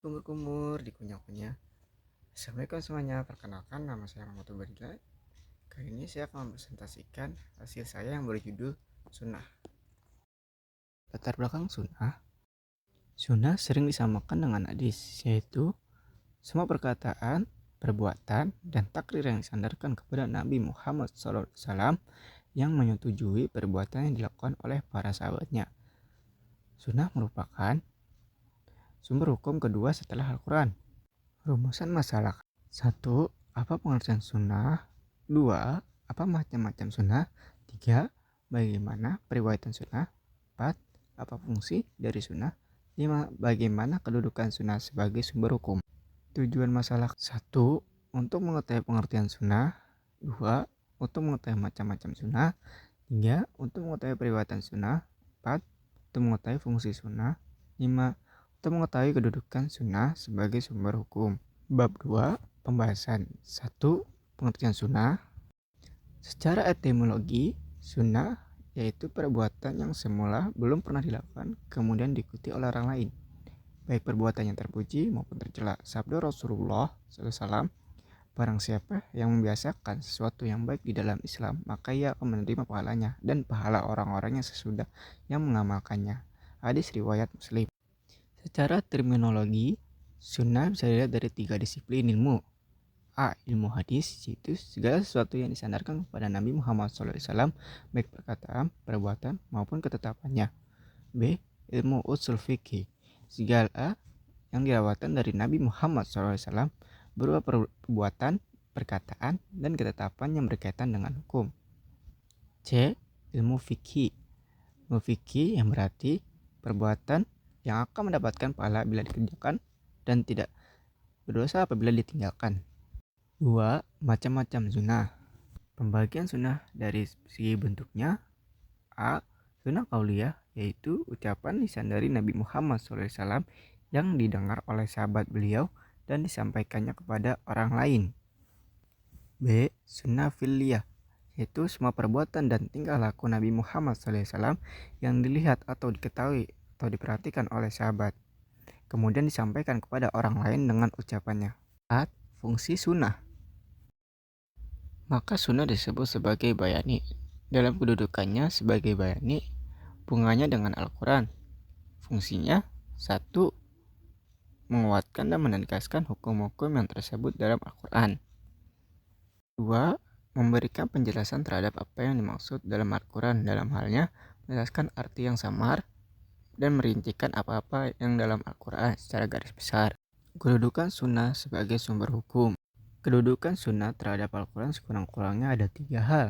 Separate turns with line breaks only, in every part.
Kumur-kumur dikunyah-kunyah. Assalamualaikum semuanya, perkenalkan nama saya Muhammad Ubadillah. Kali ini saya akan mempresentasikan hasil saya yang berjudul Sunnah. Latar belakang Sunnah. Sunnah sering disamakan dengan hadis, yaitu semua perkataan, perbuatan, dan takrir yang disandarkan kepada Nabi Muhammad SAW yang menyetujui perbuatan yang dilakukan oleh para sahabatnya. Sunnah merupakan sumber hukum kedua setelah Al-Quran. Rumusan masalah. 1. Apa pengertian sunnah? 2. Apa macam-macam sunnah? 3. Bagaimana periwayatan sunnah? 4. Apa fungsi dari sunnah? 5. Bagaimana kedudukan sunnah sebagai sumber hukum? Tujuan masalah. 1. Untuk mengetahui pengertian sunnah. 2. Untuk mengetahui macam-macam sunnah. 3. Untuk mengetahui periwayatan sunnah. 4. Untuk mengetahui fungsi sunnah. 5. Untuk mengetahui kedudukan sunnah sebagai sumber hukum. Bab 2. Pembahasan. 1. Pengertian sunnah. Secara etimologi, sunnah yaitu perbuatan yang semula belum pernah dilakukan kemudian diikuti oleh orang lain, baik perbuatan yang terpuji maupun tercela. Sabda Rasulullah SAW, barang siapa yang membiasakan sesuatu yang baik di dalam Islam, maka ia akan menerima pahalanya dan pahala orang-orang yang sesudah yang mengamalkannya. Hadis riwayat Muslim. Secara terminologi, sunnah bisa dilihat dari 3 disiplin ilmu. A. Ilmu hadis, yaitu segala sesuatu yang disandarkan kepada Nabi Muhammad SAW, baik perkataan, perbuatan, maupun ketetapannya. B. Ilmu usul fikih, segala yang dirawatan dari Nabi Muhammad SAW berupa perbuatan, perkataan, dan ketetapan yang berkaitan dengan hukum. C. Ilmu fikih. Ilmu fikih yang berarti perbuatan yang akan mendapatkan pahala bila dikerjakan dan tidak berdosa apabila ditinggalkan. 2. Macam-macam sunnah. Pembagian sunnah dari segi bentuknya. A. Sunnah qauliyah, yaitu ucapan disandari Nabi Muhammad SAW yang didengar oleh sahabat beliau dan disampaikannya kepada orang lain. B. Sunnah fi'liyah, yaitu semua perbuatan dan tingkah laku Nabi Muhammad SAW yang dilihat atau diketahui atau diperhatikan oleh sahabat, kemudian disampaikan kepada orang lain dengan ucapannya. 4. Fungsi sunnah. Maka sunnah disebut sebagai bayani. Dalam kedudukannya sebagai bayani, hubungannya dengan Al-Quran. Fungsinya 1. Menguatkan dan menegaskan hukum-hukum yang tersebut dalam Al-Quran. 2. Memberikan penjelasan terhadap apa yang dimaksud dalam Al-Quran, dalam halnya menjelaskan arti yang samar dan merincikan apa-apa yang dalam Al-Quran secara garis besar. Kedudukan sunnah sebagai sumber hukum. Kedudukan sunnah terhadap Al-Quran sekurang-kurangnya ada 3 hal,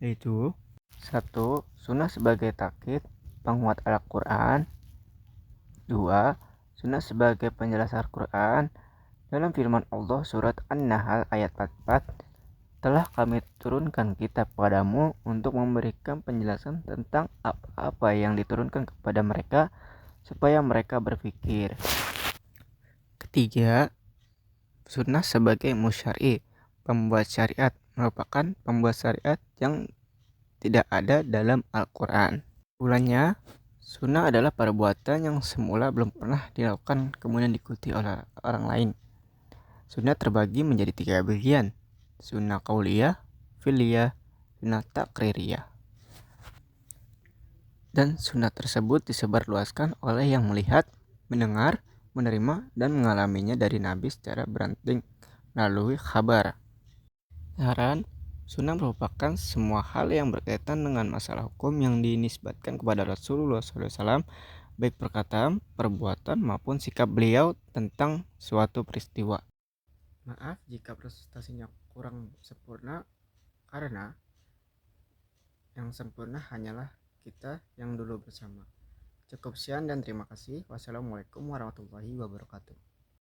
yaitu 1. Sunnah sebagai takkid, penguat Al-Quran. 2. Sunnah sebagai penjelas Al-Quran. Dalam firman Allah surat An-Nahl ayat 44, telah kami turunkan kitab padamu untuk memberikan penjelasan tentang apa-apa yang diturunkan kepada mereka supaya mereka berpikir. Ketiga, sunnah sebagai musyari, pembuat syariat, merupakan pembuat syariat yang tidak ada dalam Al-Quran. Bulannya, sunnah adalah perbuatan yang semula belum pernah dilakukan kemudian diikuti oleh orang lain. Sunnah terbagi menjadi 3 bagian: sunnah qauliyah, fi'liyah, sunnah takririyah. Dan sunnah tersebut disebarluaskan oleh yang melihat, mendengar, menerima, dan mengalaminya dari Nabi secara beranting melalui khabar. Saran, sunnah merupakan semua hal yang berkaitan dengan masalah hukum yang dinisbatkan kepada Rasulullah SAW, baik perkataan, perbuatan, maupun sikap beliau tentang suatu peristiwa. Maaf jika presentasinya kurang sempurna, karena yang sempurna hanyalah kita yang dulu bersama. Cukup sekian dan terima kasih. Wassalamualaikum warahmatullahi wabarakatuh.